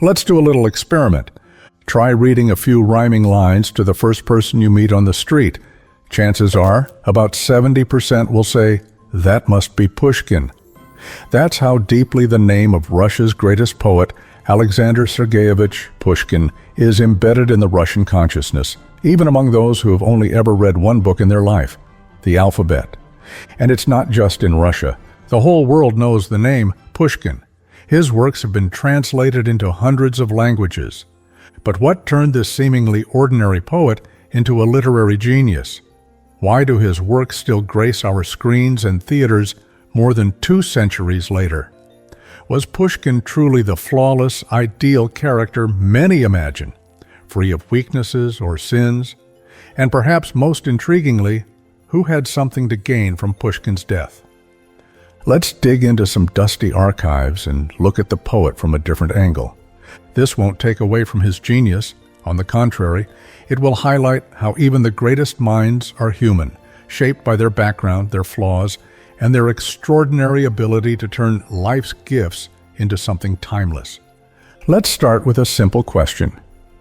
Let's do a little experiment. Try reading a few rhyming lines to the first person you meet on the street. Chances are, about 70% will say, "That must be Pushkin." That's how deeply the name of Russia's greatest poet, Alexander Sergeyevich Pushkin, is embedded in the Russian consciousness, even among those who have only ever read one book in their life, the alphabet. And it's not just in Russia. The whole world knows the name Pushkin. His works have been translated into hundreds of languages. But what turned this seemingly ordinary poet into a literary genius? Why do his works still grace our screens and theaters more than 2 centuries later? Was Pushkin truly the flawless, ideal character many imagine, free of weaknesses or sins? And perhaps most intriguingly, who had something to gain from Pushkin's death? Let's dig into some dusty archives and look at the poet from a different angle. This won't take away from his genius. On the contrary, it will highlight how even the greatest minds are human, shaped by their background, their flaws, and their extraordinary ability to turn life's gifts into something timeless. Let's start with a simple question.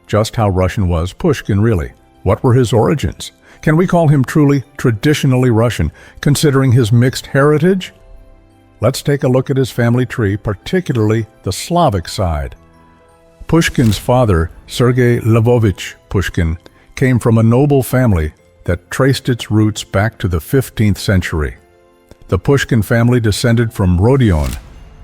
Just how Russian was Pushkin really? What were his origins? Can we call him truly traditionally Russian, considering his mixed heritage? Let's take a look at his family tree, particularly the Slavic side. Pushkin's father, Sergei Lvovich Pushkin, came from a noble family that traced its roots back to the 15th century. The Pushkin family descended from Rodion,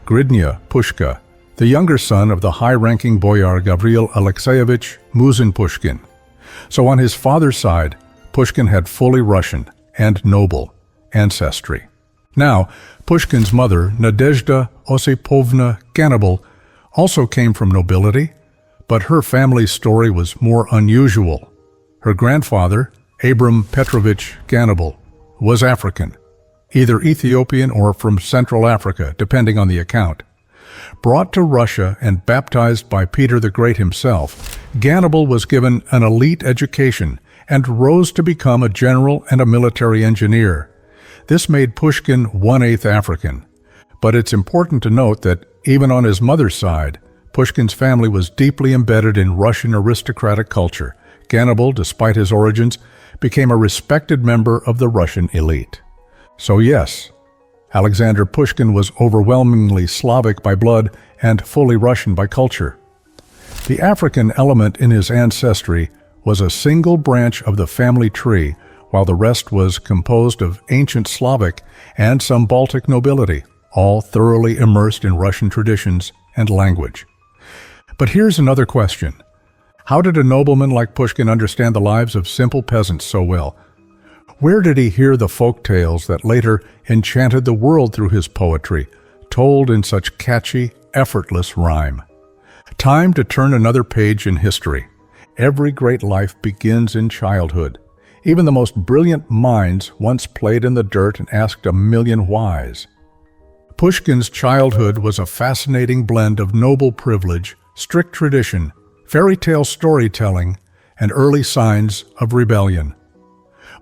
Gridnya Pushka, the younger son of the high-ranking boyar Gavril Alexeyevich Muzin Pushkin. So on his father's side, Pushkin had fully Russian and noble ancestry. Now, Pushkin's mother, Nadezhda Osipovna Ganibal, also came from nobility, but her family's story was more unusual. Her grandfather, Abram Petrovich Ganibal, was African, either Ethiopian or from Central Africa, depending on the account. Brought to Russia and baptized by Peter the Great himself, Ganibal was given an elite education and rose to become a general and a military engineer. This made Pushkin 1/8 African. But it's important to note that even on his mother's side, Pushkin's family was deeply embedded in Russian aristocratic culture. Ganibal, despite his origins, became a respected member of the Russian elite. So yes, Alexander Pushkin was overwhelmingly Slavic by blood and fully Russian by culture. The African element in his ancestry was a single branch of the family tree, while the rest was composed of ancient Slavic and some Baltic nobility, all thoroughly immersed in Russian traditions and language. But here's another question. How did a nobleman like Pushkin understand the lives of simple peasants so well? Where did he hear the folk tales that later enchanted the world through his poetry, told in such catchy, effortless rhyme? Time to turn another page in history. Every great life begins in childhood. Even the most brilliant minds once played in the dirt and asked a million whys. Pushkin's childhood was a fascinating blend of noble privilege, strict tradition, fairy tale storytelling, and early signs of rebellion.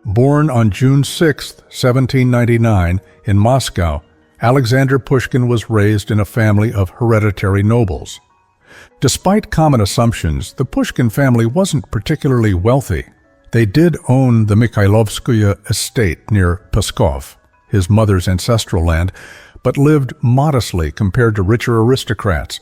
Born on June 6, 1799, in Moscow, Alexander Pushkin was raised in a family of hereditary nobles. Despite common assumptions, the Pushkin family wasn't particularly wealthy. They did own the Mikhailovskaya estate near Pskov, his mother's ancestral land, but lived modestly compared to richer aristocrats.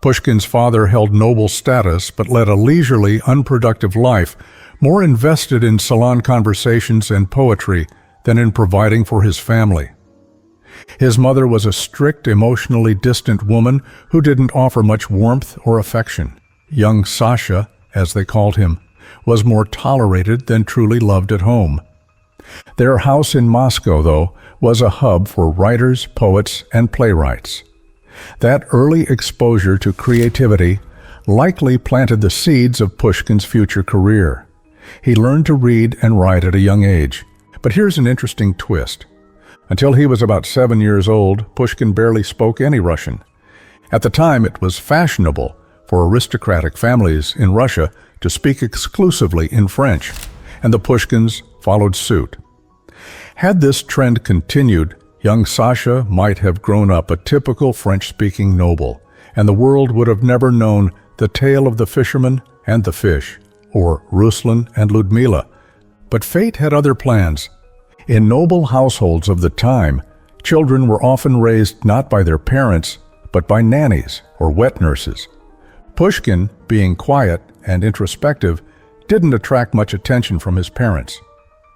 Pushkin's father held noble status but led a leisurely, unproductive life, more invested in salon conversations and poetry than in providing for his family. His mother was a strict, emotionally distant woman who didn't offer much warmth or affection. Young Sasha, as they called him, was more tolerated than truly loved at home. Their house in Moscow, though, was a hub for writers, poets, and playwrights. That early exposure to creativity likely planted the seeds of Pushkin's future career. He learned to read and write at a young age. But here's an interesting twist. Until he was about 7 years old, Pushkin barely spoke any Russian. At the time, it was fashionable for aristocratic families in Russia to speak exclusively in French, and the Pushkins followed suit. Had this trend continued, young Sasha might have grown up a typical French-speaking noble, and the world would have never known The Tale of the Fisherman and the Fish, or Ruslan and Ludmila. But fate had other plans. In noble households of the time, children were often raised not by their parents, but by nannies or wet nurses. Pushkin, being quiet and introspective, didn't attract much attention from his parents.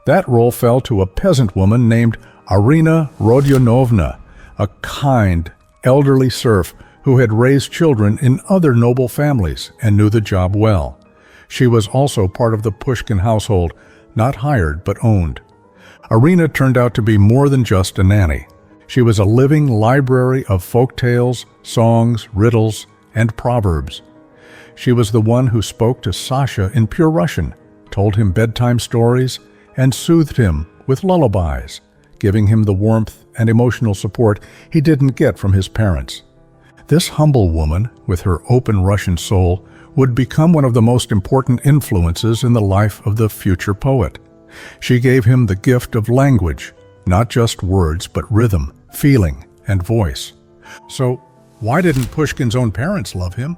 That role fell to a peasant woman named Arina Rodionovna, a kind, elderly serf who had raised children in other noble families and knew the job well. She was also part of the Pushkin household, not hired but owned. Arina turned out to be more than just a nanny. She was a living library of folk tales, songs, riddles, and proverbs. She was the one who spoke to Sasha in pure Russian, told him bedtime stories, and soothed him with lullabies, giving him the warmth and emotional support he didn't get from his parents. This humble woman, with her open Russian soul, would become one of the most important influences in the life of the future poet. She gave him the gift of language, not just words, but rhythm, feeling, and voice. So, why didn't Pushkin's own parents love him?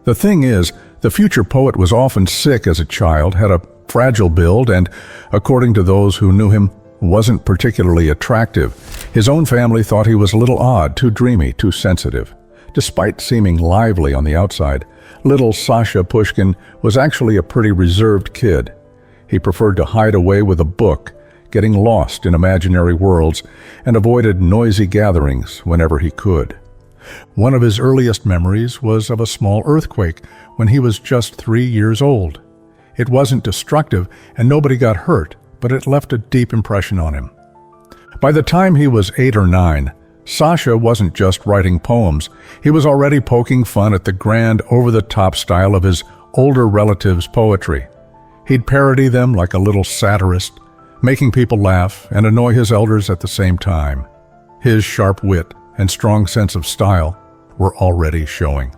The thing is, the future poet was often sick as a child, had a fragile build, and, according to those who knew him, wasn't particularly attractive. His own family thought he was a little odd, too dreamy, too sensitive. Despite seeming lively on the outside, little Sasha Pushkin was actually a pretty reserved kid. He preferred to hide away with a book, getting lost in imaginary worlds, and avoided noisy gatherings whenever he could. One of his earliest memories was of a small earthquake when he was just 3 years old. It wasn't destructive and nobody got hurt, but it left a deep impression on him. By the time he was 8 or 9, Sasha wasn't just writing poems. He was already poking fun at the grand, over-the-top style of his older relatives' poetry. He'd parody them like a little satirist, making people laugh and annoy his elders at the same time. His sharp wit and strong sense of style were already showing.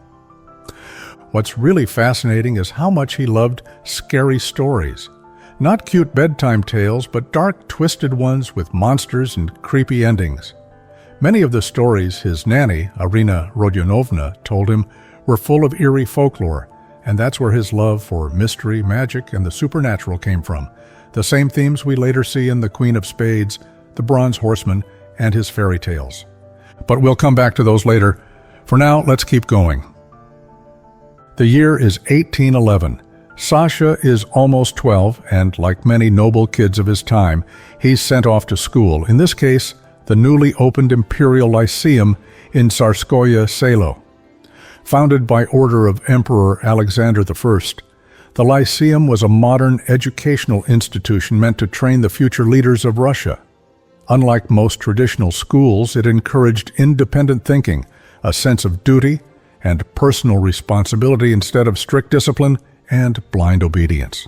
What's really fascinating is how much he loved scary stories. Not cute bedtime tales, but dark, twisted ones with monsters and creepy endings. Many of the stories his nanny, Arina Rodionovna, told him were full of eerie folklore, and that's where his love for mystery, magic, and the supernatural came from. The same themes we later see in The Queen of Spades, The Bronze Horseman, and his fairy tales. But we'll come back to those later. For now, let's keep going. The year is 1811. Sasha is almost 12, and like many noble kids of his time, he's sent off to school, in this case, the newly opened Imperial Lyceum in Tsarskoye Selo. Founded by order of Emperor Alexander I, the Lyceum was a modern educational institution meant to train the future leaders of Russia. Unlike most traditional schools, it encouraged independent thinking, a sense of duty, and personal responsibility instead of strict discipline and blind obedience.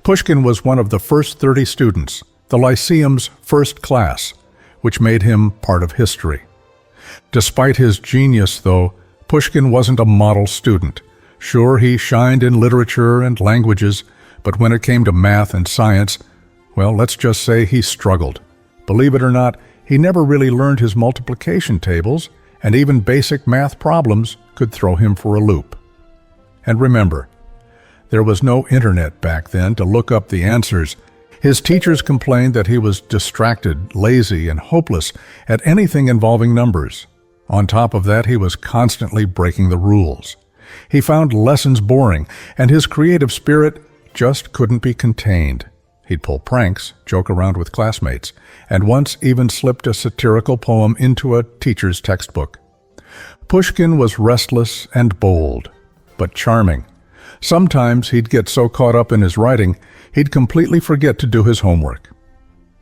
Pushkin was one of the first 30 students, the Lyceum's first class, which made him part of history. Despite his genius, though, Pushkin wasn't a model student. Sure, he shined in literature and languages, but when it came to math and science, well, let's just say he struggled. Believe it or not, he never really learned his multiplication tables, and even basic math problems could throw him for a loop. And remember, there was no internet back then to look up the answers. His teachers complained that he was distracted, lazy, and hopeless at anything involving numbers. On top of that, he was constantly breaking the rules. He found lessons boring, and his creative spirit just couldn't be contained. He'd pull pranks, joke around with classmates, and once even slipped a satirical poem into a teacher's textbook. Pushkin was restless and bold, but charming. Sometimes he'd get so caught up in his writing, he'd completely forget to do his homework.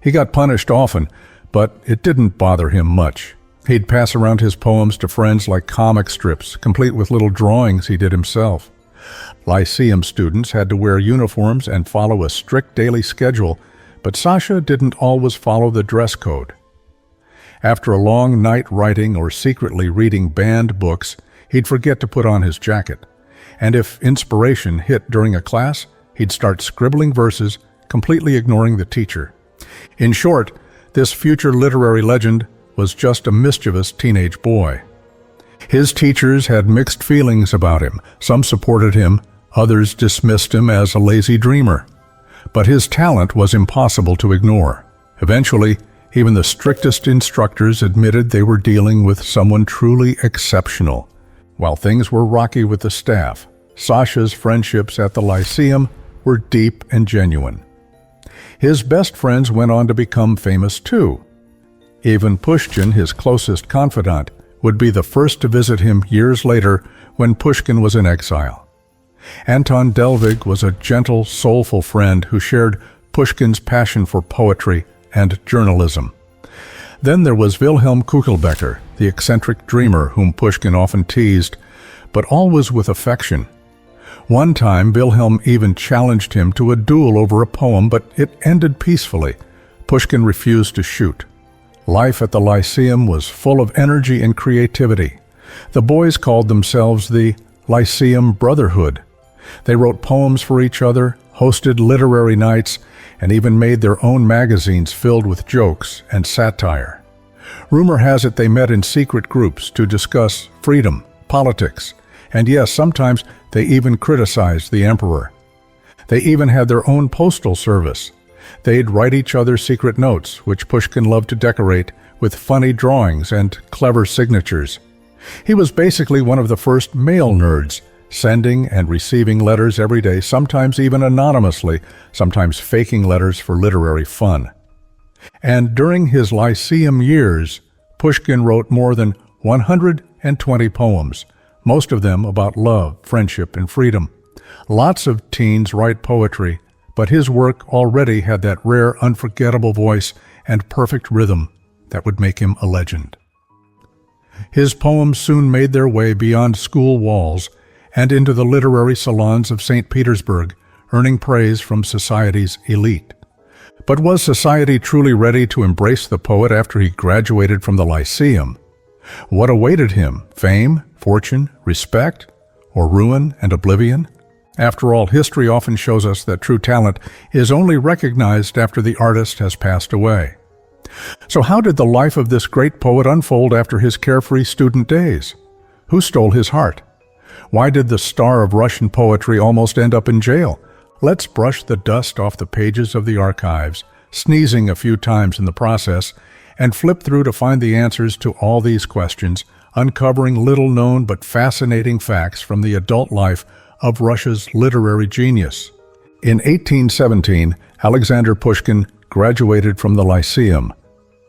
He got punished often, but it didn't bother him much. He'd pass around his poems to friends like comic strips, complete with little drawings he did himself. Lyceum students had to wear uniforms and follow a strict daily schedule, but Sasha didn't always follow the dress code. After a long night writing or secretly reading banned books, he'd forget to put on his jacket. And if inspiration hit during a class, he'd start scribbling verses, completely ignoring the teacher. In short, this future literary legend was just a mischievous teenage boy. His teachers had mixed feelings about him. Some supported him, others dismissed him as a lazy dreamer. But his talent was impossible to ignore. Eventually, even the strictest instructors admitted they were dealing with someone truly exceptional. While things were rocky with the staff, Sasha's friendships at the Lyceum were deep and genuine. His best friends went on to become famous too. Even Pushkin, his closest confidant, would be the first to visit him years later when Pushkin was in exile. Anton Delvig was a gentle, soulful friend who shared Pushkin's passion for poetry and journalism. Then there was Wilhelm Kuchelbecker, the eccentric dreamer whom Pushkin often teased, but always with affection. One time, Wilhelm even challenged him to a duel over a poem, but it ended peacefully. Pushkin refused to shoot. Life at the Lyceum was full of energy and creativity. The boys called themselves the Lyceum Brotherhood. They wrote poems for each other, hosted literary nights, and even made their own magazines filled with jokes and satire. Rumor has it they met in secret groups to discuss freedom, politics, and yes, sometimes they even criticized the emperor. They even had their own postal service. They'd write each other secret notes, which Pushkin loved to decorate with funny drawings and clever signatures. He was basically one of the first mail nerds, sending and receiving letters every day, sometimes even anonymously, sometimes faking letters for literary fun. And during his Lyceum years, Pushkin wrote more than 120 poems, most of them about love, friendship, and freedom. Lots of teens write poetry, but his work already had that rare, unforgettable voice and perfect rhythm that would make him a legend. His poems soon made their way beyond school walls and into the literary salons of St. Petersburg, earning praise from society's elite. But was society truly ready to embrace the poet after he graduated from the Lyceum? What awaited him? Fame, fortune, respect, or ruin and oblivion? After all, history often shows us that true talent is only recognized after the artist has passed away. So how did the life of this great poet unfold after his carefree student days? Who stole his heart? Why did the star of Russian poetry almost end up in jail? Let's brush the dust off the pages of the archives, sneezing a few times in the process, and flip through to find the answers to all these questions, uncovering little-known but fascinating facts from the adult life of Russia's literary genius. In 1817, Alexander Pushkin graduated from the Lyceum,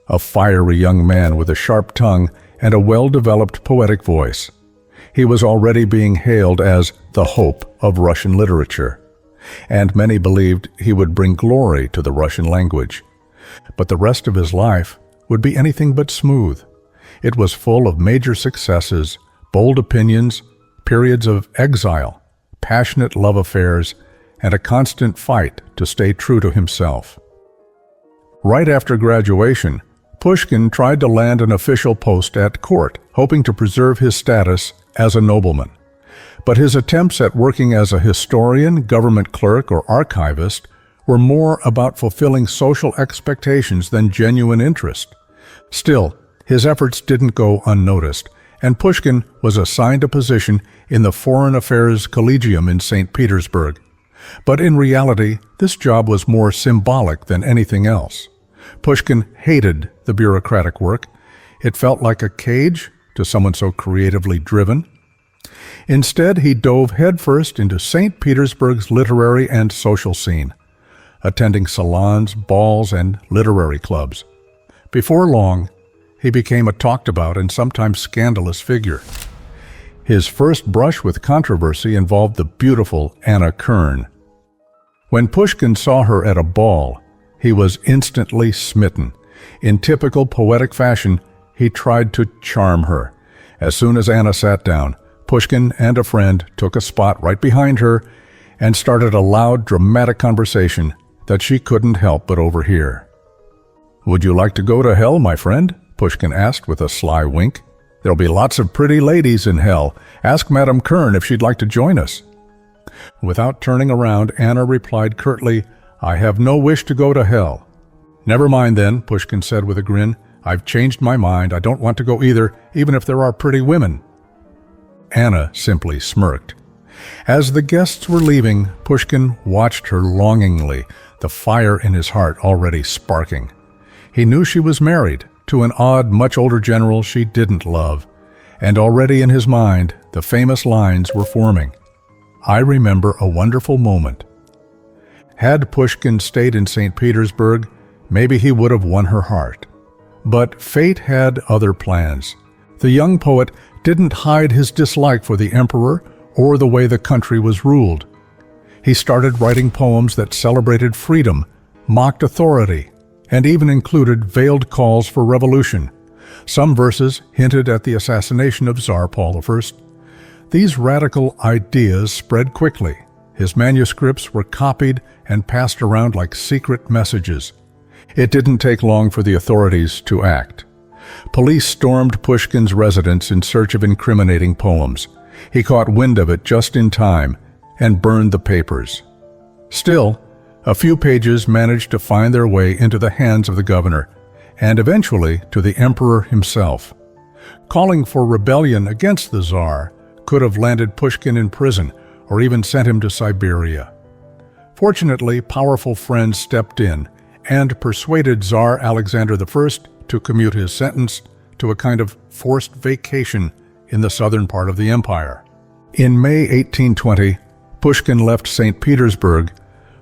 a fiery young man with a sharp tongue and a well-developed poetic voice. He was already being hailed as the hope of Russian literature, and many believed he would bring glory to the Russian language. But the rest of his life would be anything but smooth. It was full of major successes, bold opinions, periods of exile, passionate love affairs, and a constant fight to stay true to himself. Right after graduation, Pushkin tried to land an official post at court, hoping to preserve his status as a nobleman. But his attempts at working as a historian, government clerk, or archivist were more about fulfilling social expectations than genuine interest. Still, his efforts didn't go unnoticed, and Pushkin was assigned a position in the Foreign Affairs Collegium in St. Petersburg. But in reality, this job was more symbolic than anything else. Pushkin hated the bureaucratic work. It felt like a cage to someone so creatively driven. Instead, he dove headfirst into St. Petersburg's literary and social scene, attending salons, balls, and literary clubs. Before long, he became a talked-about and sometimes scandalous figure. His first brush with controversy involved the beautiful Anna Kern. When Pushkin saw her at a ball, he was instantly smitten. In typical poetic fashion, he tried to charm her. As soon as Anna sat down, Pushkin and a friend took a spot right behind her and started a loud, dramatic conversation that she couldn't help but overhear. "Would you like to go to hell, my friend?" Pushkin asked with a sly wink. "There'll be lots of pretty ladies in hell. Ask Madame Kern if she'd like to join us." Without turning around, Anna replied curtly, "I have no wish to go to hell." "Never mind then," Pushkin said with a grin. "I've changed my mind. I don't want to go either, even if there are pretty women." Anna simply smirked. As the guests were leaving, Pushkin watched her longingly, the fire in his heart already sparking. He knew she was married to an odd, much older general she didn't love, and already in his mind, the famous lines were forming. "I remember a wonderful moment." Had Pushkin stayed in St. Petersburg, maybe he would have won her heart. But fate had other plans. The young poet didn't hide his dislike for the emperor or the way the country was ruled. He started writing poems that celebrated freedom, mocked authority, and even included veiled calls for revolution. Some verses hinted at the assassination of Tsar Paul I. These radical ideas spread quickly. His manuscripts were copied and passed around like secret messages. It didn't take long for the authorities to act. Police stormed Pushkin's residence in search of incriminating poems. He caught wind of it just in time and burned the papers. Still, a few pages managed to find their way into the hands of the governor, and eventually to the emperor himself. Calling for rebellion against the Tsar could have landed Pushkin in prison or even sent him to Siberia. Fortunately, powerful friends stepped in and persuaded Tsar Alexander I to commute his sentence to a kind of forced vacation in the southern part of the empire. In May 1820, Pushkin left St. Petersburg,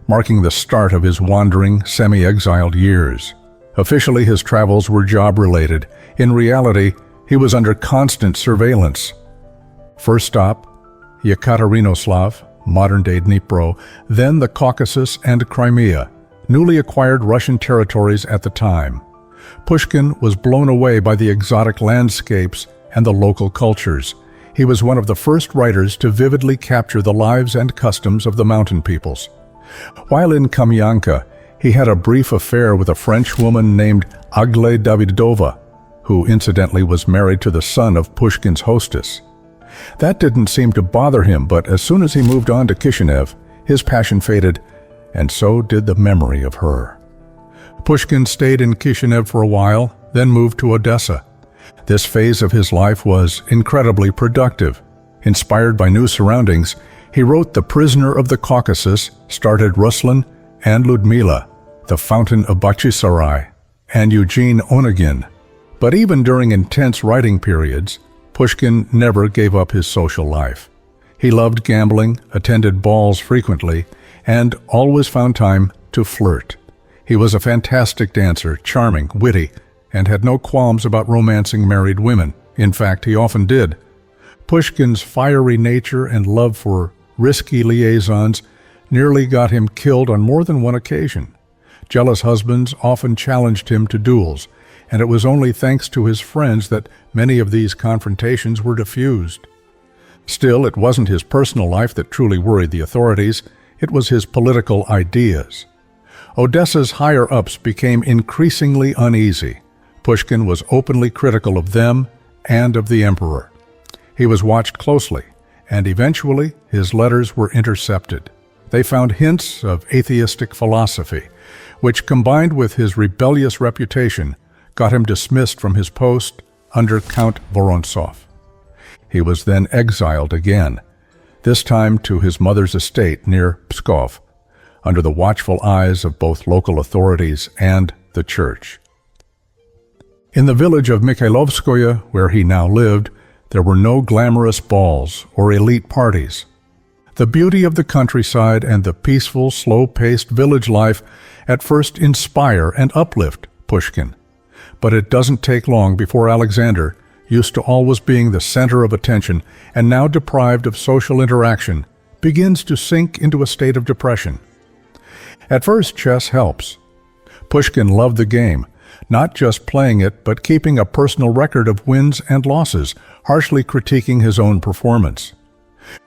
marking the start of his wandering, semi-exiled years. Officially, his travels were job-related. In reality, he was under constant surveillance. First stop, Yekaterinoslav, modern-day Dnipro, then the Caucasus and Crimea, newly acquired Russian territories at the time. Pushkin was blown away by the exotic landscapes and the local cultures. He was one of the first writers to vividly capture the lives and customs of the mountain peoples. While in Kamyanka, he had a brief affair with a French woman named Agle Davidova, who incidentally was married to the son of Pushkin's hostess. That didn't seem to bother him, but as soon as he moved on to Kishinev, his passion faded, and so did the memory of her. Pushkin stayed in Kishinev for a while, then moved to Odessa. This phase of his life was incredibly productive. Inspired by new surroundings, he wrote The Prisoner of the Caucasus, started Ruslan and Ludmila, The Fountain of Bachchisarai, and Eugene Onegin. But even during intense writing periods, Pushkin never gave up his social life. He loved gambling, attended balls frequently, and always found time to flirt. He was a fantastic dancer, charming, witty, and had no qualms about romancing married women. In fact, he often did. Pushkin's fiery nature and love for risky liaisons nearly got him killed on more than one occasion. Jealous husbands often challenged him to duels, and it was only thanks to his friends that many of these confrontations were diffused. Still, it wasn't his personal life that truly worried the authorities, it was his political ideas. Odessa's higher-ups became increasingly uneasy. Pushkin was openly critical of them and of the emperor. He was watched closely, and eventually his letters were intercepted. They found hints of atheistic philosophy, which combined with his rebellious reputation got him dismissed from his post under Count Vorontsov. He was then exiled again, this time to his mother's estate near Pskov, under the watchful eyes of both local authorities and the church. In the village of Mikhailovskoye, where he now lived, there were no glamorous balls or elite parties. The beauty of the countryside and the peaceful, slow-paced village life at first inspire and uplift Pushkin. But it doesn't take long before Alexander, used to always being the center of attention and now deprived of social interaction, begins to sink into a state of depression. At first, chess helps. Pushkin loved the game, not just playing it, but keeping a personal record of wins and losses, harshly critiquing his own performance.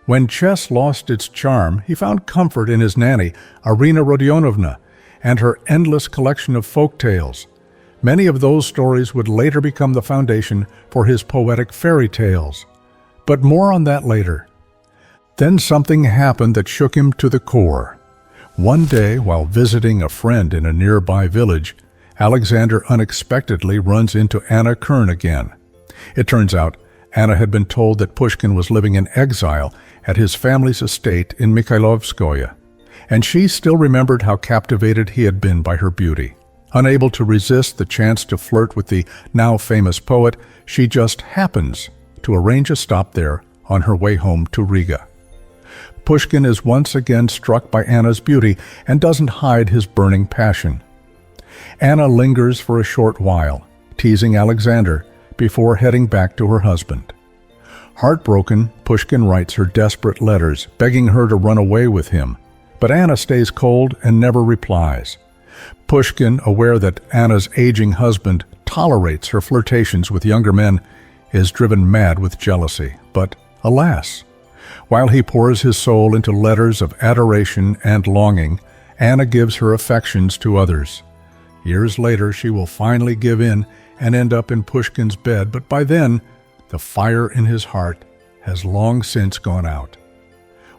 When chess lost its charm, he found comfort in his nanny, Arina Rodionovna, and her endless collection of folk tales. Many of those stories would later become the foundation for his poetic fairy tales. But more on that later. Then something happened that shook him to the core. One day, while visiting a friend in a nearby village, Alexander unexpectedly runs into Anna Kern again. It turns out, Anna had been told that Pushkin was living in exile at his family's estate in Mikhailovskoye, and she still remembered how captivated he had been by her beauty. Unable to resist the chance to flirt with the now famous poet, she just happens to arrange a stop there on her way home to Riga. Pushkin is once again struck by Anna's beauty and doesn't hide his burning passion. Anna lingers for a short while, teasing Alexander, before heading back to her husband. Heartbroken, Pushkin writes her desperate letters, begging her to run away with him, but Anna stays cold and never replies. Pushkin, aware that Anna's aging husband tolerates her flirtations with younger men, is driven mad with jealousy. But alas, while he pours his soul into letters of adoration and longing, Anna gives her affections to others. Years later, she will finally give in and end up in Pushkin's bed, but by then, the fire in his heart has long since gone out.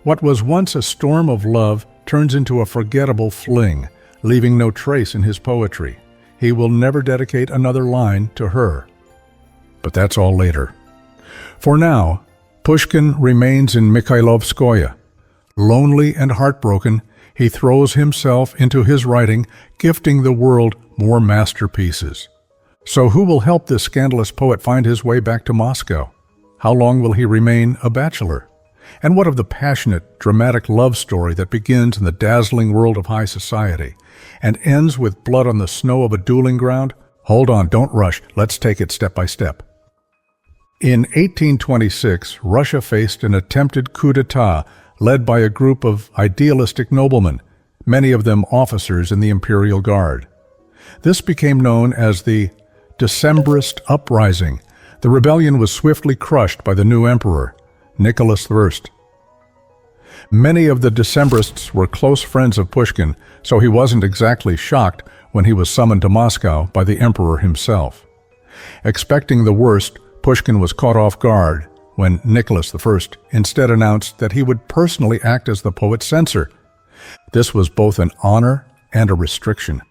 What was once a storm of love turns into a forgettable fling, leaving no trace in his poetry. He will never dedicate another line to her. But that's all later. For now, Pushkin remains in Mikhailovskoye. Lonely and heartbroken, he throws himself into his writing, gifting the world more masterpieces. So who will help this scandalous poet find his way back to Moscow? How long will he remain a bachelor? And what of the passionate, dramatic love story that begins in the dazzling world of high society and ends with blood on the snow of a dueling ground? Hold on, don't rush. Let's take it step by step. In 1826, Russia faced an attempted coup d'etat led by a group of idealistic noblemen, many of them officers in the Imperial Guard. This became known as the Decembrist Uprising. The rebellion was swiftly crushed by the new emperor, Nicholas I. Many of the Decembrists were close friends of Pushkin, so he wasn't exactly shocked when he was summoned to Moscow by the emperor himself. Expecting the worst, Pushkin was caught off guard when Nicholas I instead announced that he would personally act as the poet's censor. This was both an honor and a restriction.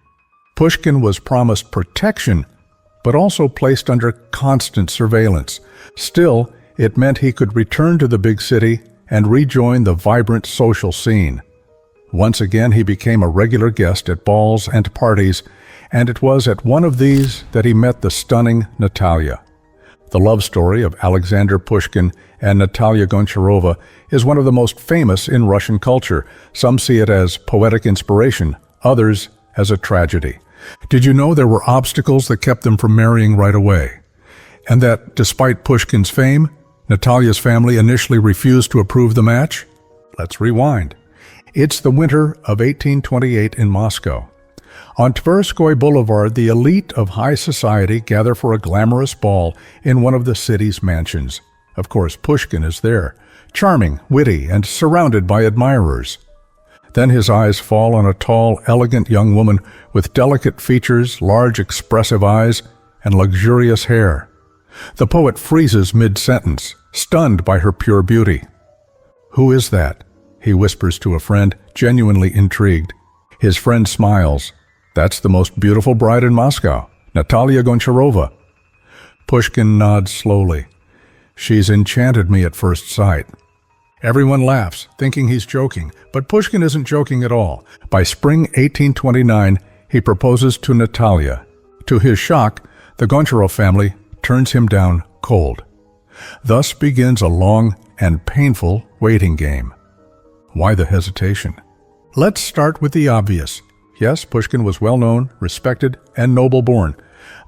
Pushkin was promised protection, but also placed under constant surveillance. Still, it meant he could return to the big city and rejoin the vibrant social scene. Once again, he became a regular guest at balls and parties, and it was at one of these that he met the stunning Natalia. The love story of Alexander Pushkin and Natalia Goncharova is one of the most famous in Russian culture. Some see it as poetic inspiration, others as a tragedy. Did you know there were obstacles that kept them from marrying right away? And that, despite Pushkin's fame, Natalia's family initially refused to approve the match? Let's rewind. It's the winter of 1828 in Moscow. On Tverskoy Boulevard, the elite of high society gather for a glamorous ball in one of the city's mansions. Of course, Pushkin is there, charming, witty, and surrounded by admirers. Then his eyes fall on a tall, elegant young woman with delicate features, large expressive eyes, and luxurious hair. The poet freezes mid-sentence, stunned by her pure beauty. "Who is that?" he whispers to a friend, genuinely intrigued. His friend smiles. "That's the most beautiful bride in Moscow, Natalia Goncharova." Pushkin nods slowly. "She's enchanted me at first sight." Everyone laughs, thinking he's joking, but Pushkin isn't joking at all. By spring 1829, he proposes to Natalia. To his shock, the Goncharov family turns him down cold. Thus begins a long and painful waiting game. Why the hesitation? Let's start with the obvious. Yes, Pushkin was well-known, respected, and noble-born,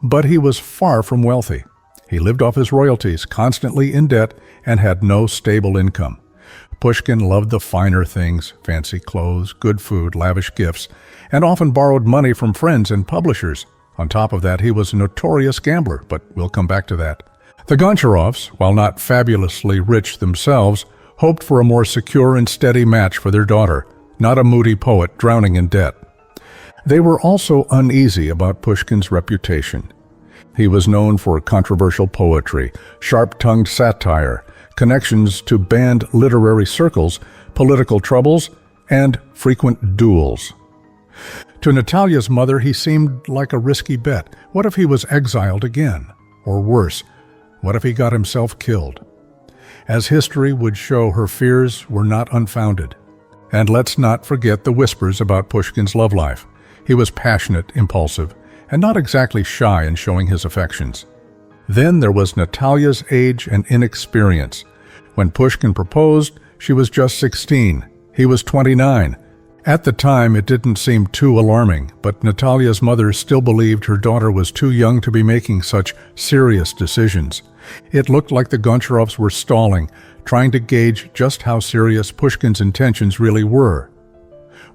but he was far from wealthy. He lived off his royalties, constantly in debt, and had no stable income. Pushkin loved the finer things, fancy clothes, good food, lavish gifts, and often borrowed money from friends and publishers. On top of that, he was a notorious gambler, but we'll come back to that. The Goncharovs, while not fabulously rich themselves, hoped for a more secure and steady match for their daughter, not a moody poet drowning in debt. They were also uneasy about Pushkin's reputation. He was known for controversial poetry, sharp-tongued satire, connections to banned literary circles, political troubles, and frequent duels. To Natalia's mother, he seemed like a risky bet. What if he was exiled again? Or worse, What if he got himself killed? As history would show, her fears were not unfounded. And let's not forget the whispers about Pushkin's love life. He was passionate, impulsive, and not exactly shy in showing his affections. Then there was Natalia's age and inexperience. When Pushkin proposed, she was just 16. He was 29. At the time, it didn't seem too alarming, but Natalia's mother still believed her daughter was too young to be making such serious decisions. It looked like the Goncharovs were stalling, trying to gauge just how serious Pushkin's intentions really were.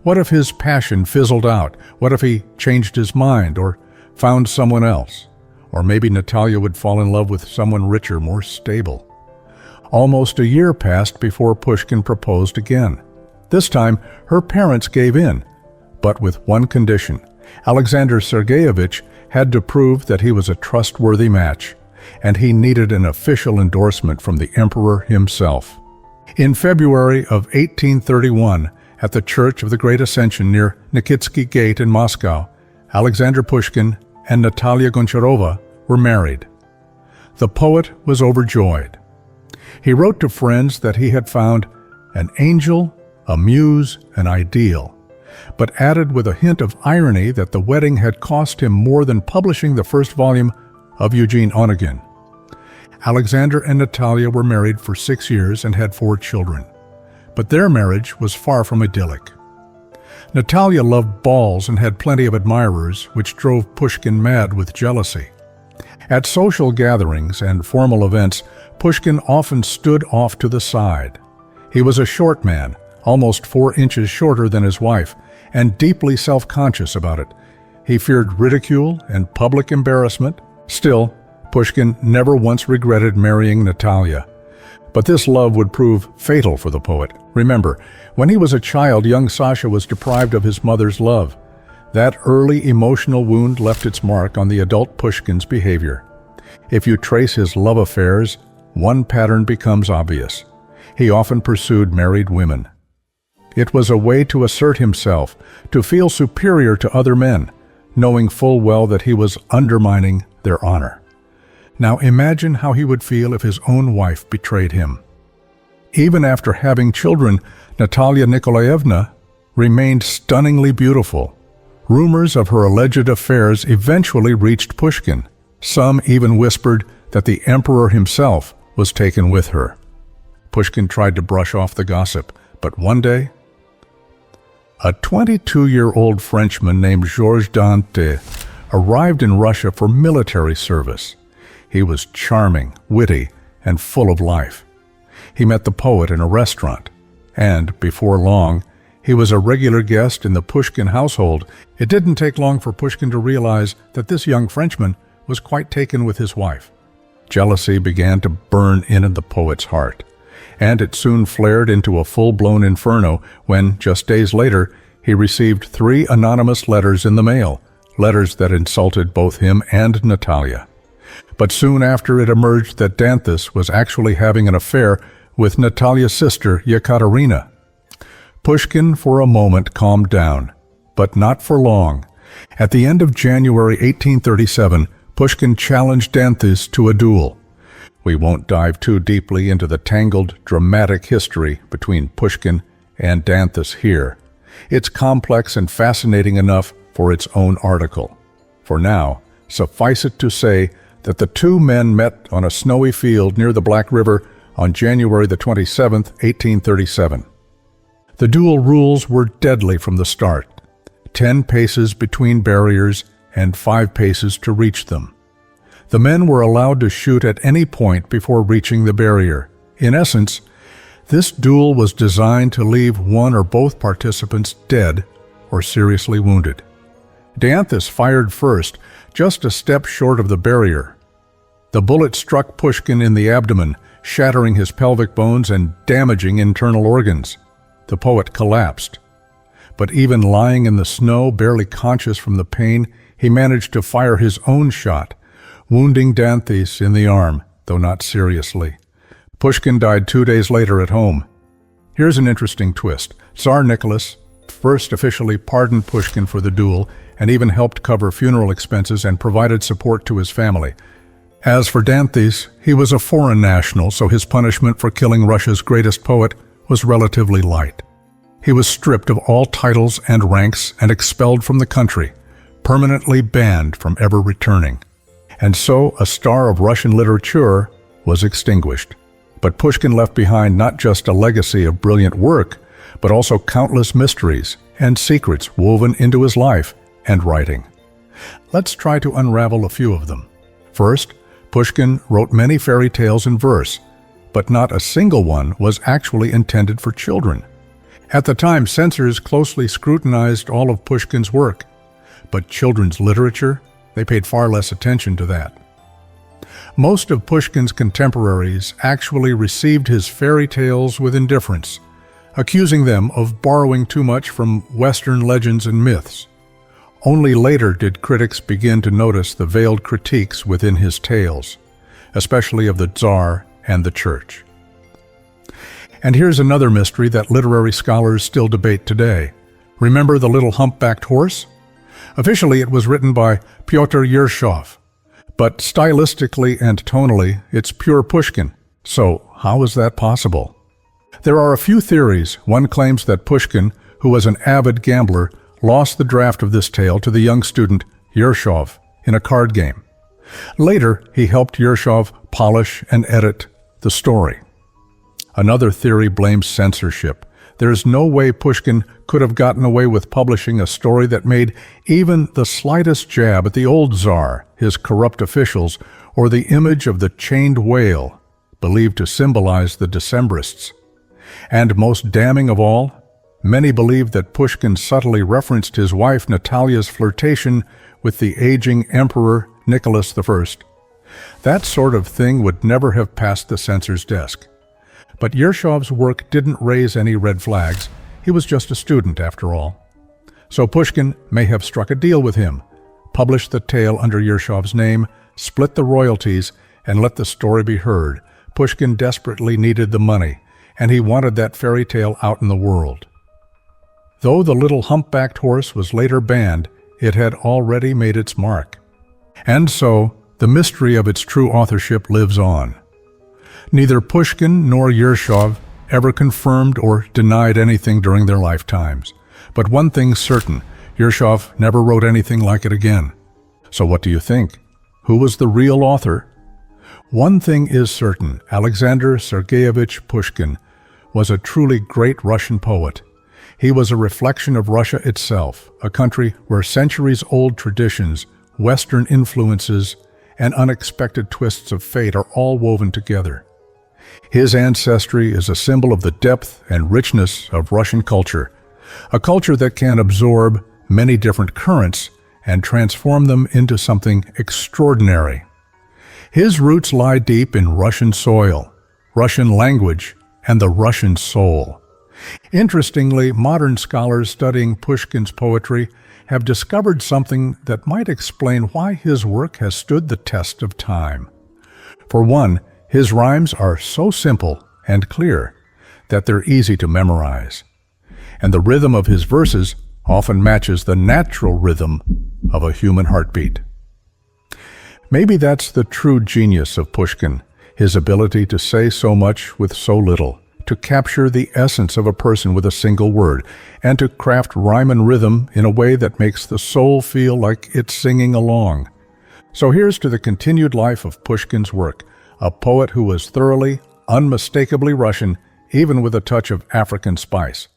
What if his passion fizzled out? What if he changed his mind or found someone else? Or maybe Natalia would fall in love with someone richer, more stable. Almost a year passed before Pushkin proposed again. This time, her parents gave in, but with one condition. Alexander Sergeyevich had to prove that he was a trustworthy match, and he needed an official endorsement from the emperor himself. In February of 1831, at the Church of the Great Ascension near Nikitsky Gate in Moscow, Alexander Pushkin and Natalia Goncharova were married. The poet was overjoyed. He wrote to friends that he had found an angel, a muse, an ideal, but added with a hint of irony that the wedding had cost him more than publishing the first volume of Eugene Onegin. Alexander and Natalia were married for 6 years and had 4 children, but their marriage was far from idyllic. Natalia loved balls and had plenty of admirers, which drove Pushkin mad with jealousy. At social gatherings and formal events, Pushkin often stood off to the side. He was a short man, almost 4 inches shorter than his wife, and deeply self-conscious about it. He feared ridicule and public embarrassment. Still, Pushkin never once regretted marrying Natalia. But this love would prove fatal for the poet. Remember, when he was a child, young Sasha was deprived of his mother's love. That early emotional wound left its mark on the adult Pushkin's behavior. If you trace his love affairs, one pattern becomes obvious. He often pursued married women. It was a way to assert himself, to feel superior to other men, knowing full well that he was undermining their honor. Now imagine how he would feel if his own wife betrayed him. Even after having children, Natalia Nikolaevna remained stunningly beautiful. Rumors of her alleged affairs eventually reached Pushkin. Some even whispered that the emperor himself was taken with her. Pushkin tried to brush off the gossip, but one day, a 22-year-old Frenchman named Georges Dante arrived in Russia for military service. He was charming, witty, and full of life. He met the poet in a restaurant, and, before long, he was a regular guest in the Pushkin household. It didn't take long for Pushkin to realize that this young Frenchman was quite taken with his wife. Jealousy began to burn in the poet's heart, and it soon flared into a full-blown inferno when, just days later, he received 3 anonymous letters in the mail, letters that insulted both him and Natalia. But soon after, it emerged that Danthus was actually having an affair with Natalia's sister, Yekaterina. Pushkin, for a moment, calmed down, but not for long. At the end of January 1837, Pushkin challenged Danthus to a duel. We won't dive too deeply into the tangled, dramatic history between Pushkin and Danthus here. It's complex and fascinating enough for its own article. For now, suffice it to say that the 2 men met on a snowy field near the Black River on January the 27th, 1837. The duel rules were deadly from the start. 10 paces between barriers and 5 paces to reach them. The men were allowed to shoot at any point before reaching the barrier. In essence, this duel was designed to leave one or both participants dead or seriously wounded. Danthus fired first, just a step short of the barrier. The bullet struck Pushkin in the abdomen, shattering his pelvic bones and damaging internal organs. The poet collapsed. But even lying in the snow, barely conscious from the pain, he managed to fire his own shot, wounding Danthus in the arm, though not seriously. Pushkin died 2 days later at home. Here's an interesting twist. Tsar Nicholas first officially pardoned Pushkin for the duel and even helped cover funeral expenses and provided support to his family. As for Dantes, he was a foreign national, so his punishment for killing Russia's greatest poet was relatively light. He was stripped of all titles and ranks and expelled from the country, permanently banned from ever returning. And so a star of Russian literature was extinguished. But Pushkin left behind not just a legacy of brilliant work, but also countless mysteries and secrets woven into his life and writing. Let's try to unravel a few of them. First, Pushkin wrote many fairy tales in verse, but not a single one was actually intended for children. At the time, censors closely scrutinized all of Pushkin's work, but children's literature, they paid far less attention to that. Most of Pushkin's contemporaries actually received his fairy tales with indifference, accusing them of borrowing too much from Western legends and myths. Only later did critics begin to notice the veiled critiques within his tales, especially of the Tsar and the Church. And here's another mystery that literary scholars still debate today. Remember the little humpbacked horse? Officially, it was written by Pyotr Yershov, but stylistically and tonally, it's pure Pushkin. So how is that possible? There are a few theories. One claims that Pushkin, who was an avid gambler, lost the draft of this tale to the young student Yershov in a card game. Later, he helped Yershov polish and edit the story. Another theory blames censorship. There is no way Pushkin could have gotten away with publishing a story that made even the slightest jab at the old Tsar, his corrupt officials, or the image of the chained whale, believed to symbolize the Decembrists. And most damning of all, many believe that Pushkin subtly referenced his wife Natalia's flirtation with the aging Emperor Nicholas I. That sort of thing would never have passed the censor's desk. But Yershov's work didn't raise any red flags. He was just a student, after all. So Pushkin may have struck a deal with him, published the tale under Yershov's name, split the royalties, and let the story be heard. Pushkin desperately needed the money, and he wanted that fairy tale out in the world. Though the little humpbacked horse was later banned, it had already made its mark. And so, the mystery of its true authorship lives on. Neither Pushkin nor Yershov ever confirmed or denied anything during their lifetimes. But one thing's certain, Yershov never wrote anything like it again. So what do you think? Who was the real author? One thing is certain, Alexander Sergeyevich Pushkin was a truly great Russian poet. He was a reflection of Russia itself, a country where centuries-old traditions, Western influences, and unexpected twists of fate are all woven together. His ancestry is a symbol of the depth and richness of Russian culture, a culture that can absorb many different currents and transform them into something extraordinary. His roots lie deep in Russian soil, Russian language, and the Russian soul. Interestingly, modern scholars studying Pushkin's poetry have discovered something that might explain why his work has stood the test of time. For one, his rhymes are so simple and clear that they're easy to memorize, and the rhythm of his verses often matches the natural rhythm of a human heartbeat. Maybe that's the true genius of Pushkin, his ability to say so much with so little, to capture the essence of a person with a single word, and to craft rhyme and rhythm in a way that makes the soul feel like it's singing along. So here's to the continued life of Pushkin's work, a poet who was thoroughly, unmistakably Russian, even with a touch of African spice.